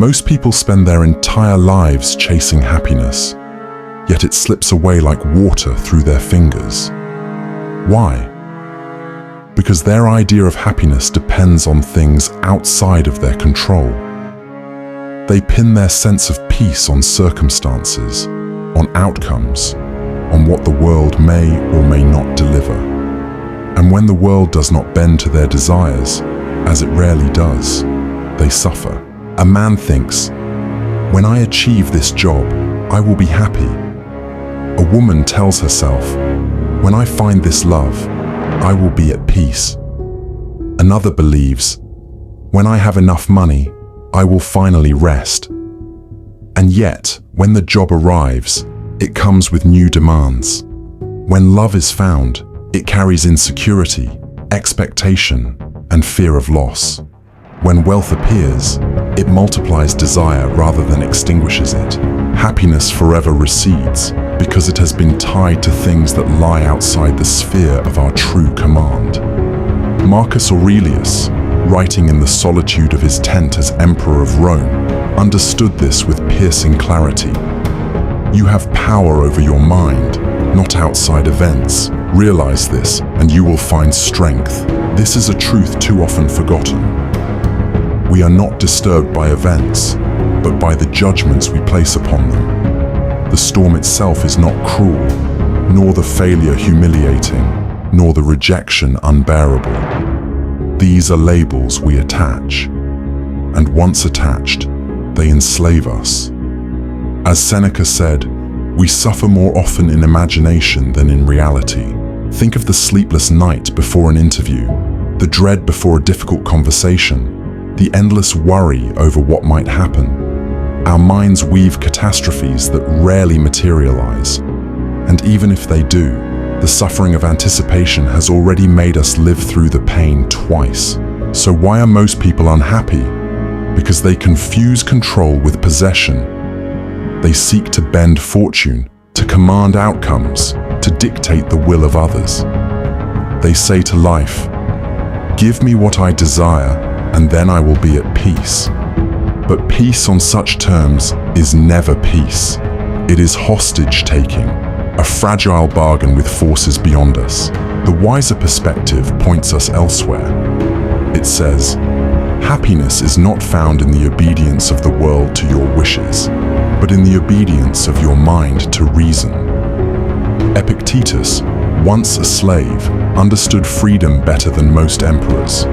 Most people spend their entire lives chasing happiness, yet it slips away like water through their fingers. Why? Because their idea of happiness depends on things outside of their control. They pin their sense of peace on circumstances, on outcomes, on what the world may or may not deliver. And when the world does not bend to their desires, as it rarely does, they suffer. A man thinks, when I achieve this job, I will be happy. A woman tells herself, when I find this love, I will be at peace. Another believes, when I have enough money, I will finally rest. And yet, when the job arrives, it comes with new demands. When love is found, it carries insecurity, expectation, and fear of loss. When wealth appears, it multiplies desire rather than extinguishes it. Happiness forever recedes because it has been tied to things that lie outside the sphere of our true command. Marcus Aurelius, writing in the solitude of his tent as Emperor of Rome, understood this with piercing clarity. You have power over your mind, not outside events. Realize this, and you will find strength. This is a truth too often forgotten. We are not disturbed by events, but by the judgments we place upon them. The storm itself is not cruel, nor the failure humiliating, nor the rejection unbearable. These are labels we attach, and once attached, they enslave us. As Seneca said, we suffer more often in imagination than in reality. Think of the sleepless night before an interview, the dread before a difficult conversation, the endless worry over what might happen. Our minds weave catastrophes that rarely materialize, and even if they do, the suffering of anticipation has already made us live through the pain twice. So why are most people unhappy? Because they confuse control with possession. They seek to bend fortune, to command outcomes, to dictate the will of others. They say to life, "Give me what I desire, and then I will be at peace." But peace on such terms is never peace. It is hostage-taking, a fragile bargain with forces beyond us. The wiser perspective points us elsewhere. It says, happiness is not found in the obedience of the world to your wishes, but in the obedience of your mind to reason. Epictetus, once a slave, understood freedom better than most emperors.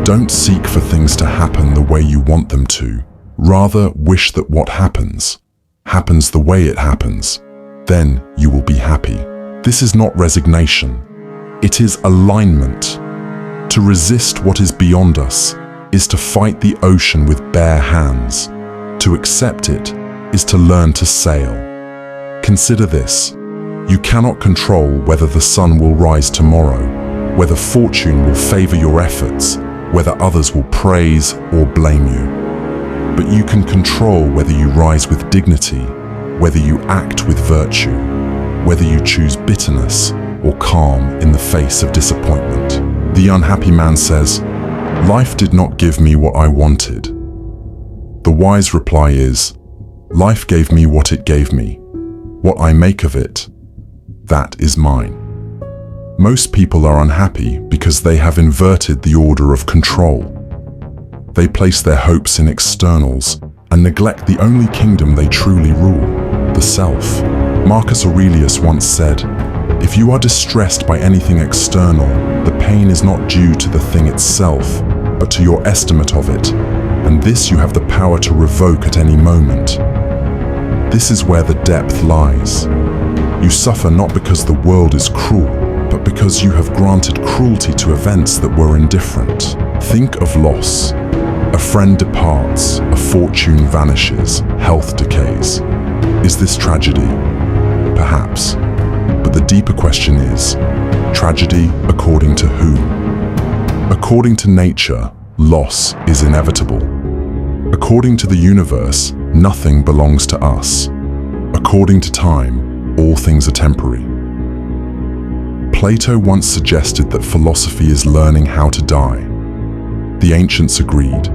Don't seek for things to happen the way you want them to. Rather, wish that what happens the way it happens. Then you will be happy. This is not resignation. It is alignment. To resist what is beyond us is to fight the ocean with bare hands. To accept it is to learn to sail. Consider this. You cannot control whether the sun will rise tomorrow, whether fortune will favor your efforts, whether others will praise or blame you. But you can control whether you rise with dignity, whether you act with virtue, whether you choose bitterness or calm in the face of disappointment. The unhappy man says, "Life did not give me what I wanted." The wise reply is, "Life gave me what it gave me. What I make of it, that is mine." Most people are unhappy because they have inverted the order of control. They place their hopes in externals and neglect the only kingdom they truly rule, the self. Marcus Aurelius once said, "If you are distressed by anything external, the pain is not due to the thing itself, but to your estimate of it, and this you have the power to revoke at any moment." This is where the depth lies. You suffer not because the world is cruel, but because you have granted cruelty to events that were indifferent. Think of loss. A friend departs, a fortune vanishes, health decays. Is this tragedy? Perhaps. But the deeper question is, tragedy according to whom? According to nature, loss is inevitable. According to the universe, nothing belongs to us. According to time, all things are temporary. Plato once suggested that philosophy is learning how to die. The ancients agreed.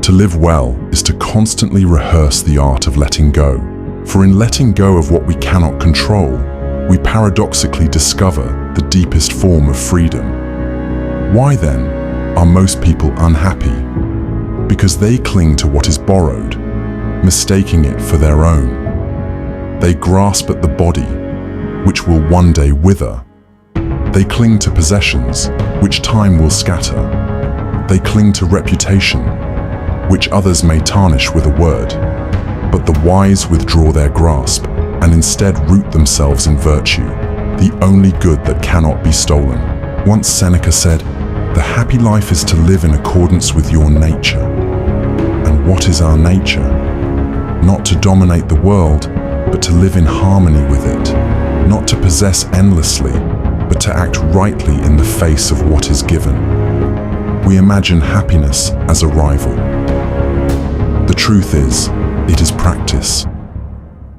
To live well is to constantly rehearse the art of letting go. For in letting go of what we cannot control, we paradoxically discover the deepest form of freedom. Why then are most people unhappy? Because they cling to what is borrowed, mistaking it for their own. They grasp at the body, which will one day wither. They cling to possessions, which time will scatter. They cling to reputation, which others may tarnish with a word. But the wise withdraw their grasp and instead root themselves in virtue, the only good that cannot be stolen. Once Seneca said, "The happy life is to live in accordance with your nature." And what is our nature? Not to dominate the world, but to live in harmony with it. Not to possess endlessly, but to act rightly in the face of what is given. We imagine happiness as a rival. The truth is, it is practice.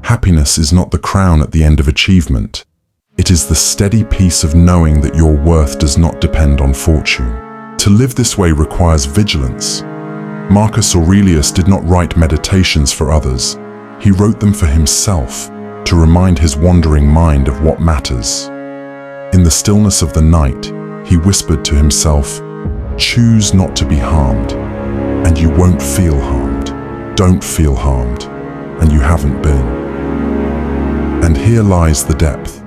Happiness is not the crown at the end of achievement. It is the steady peace of knowing that your worth does not depend on fortune. To live this way requires vigilance. Marcus Aurelius did not write meditations for others. He wrote them for himself, to remind his wandering mind of what matters. In the stillness of the night, he whispered to himself, "Choose not to be harmed, and you won't feel harmed. Don't feel harmed, and you haven't been." And here lies the depth.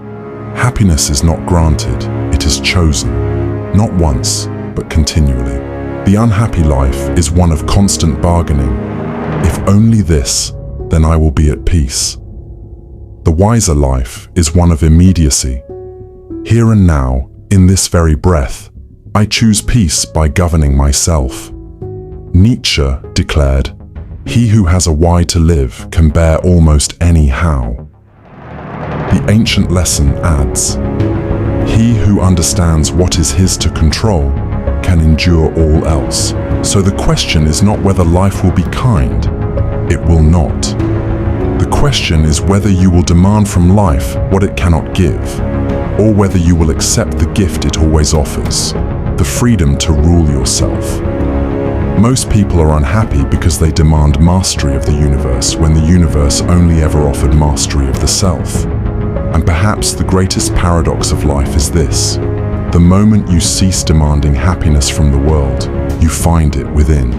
Happiness is not granted, it is chosen. Not once, but continually. The unhappy life is one of constant bargaining. If only this, then I will be at peace. The wiser life is one of immediacy. Here and now, in this very breath, I choose peace by governing myself. Nietzsche declared, "He who has a why to live can bear almost any how." The ancient lesson adds, "He who understands what is his to control can endure all else." So the question is not whether life will be kind. It will not. The question is whether you will demand from life what it cannot give, or whether you will accept the gift it always offers, the freedom to rule yourself. Most people are unhappy because they demand mastery of the universe when the universe only ever offered mastery of the self. And perhaps the greatest paradox of life is this: the moment you cease demanding happiness from the world, you find it within.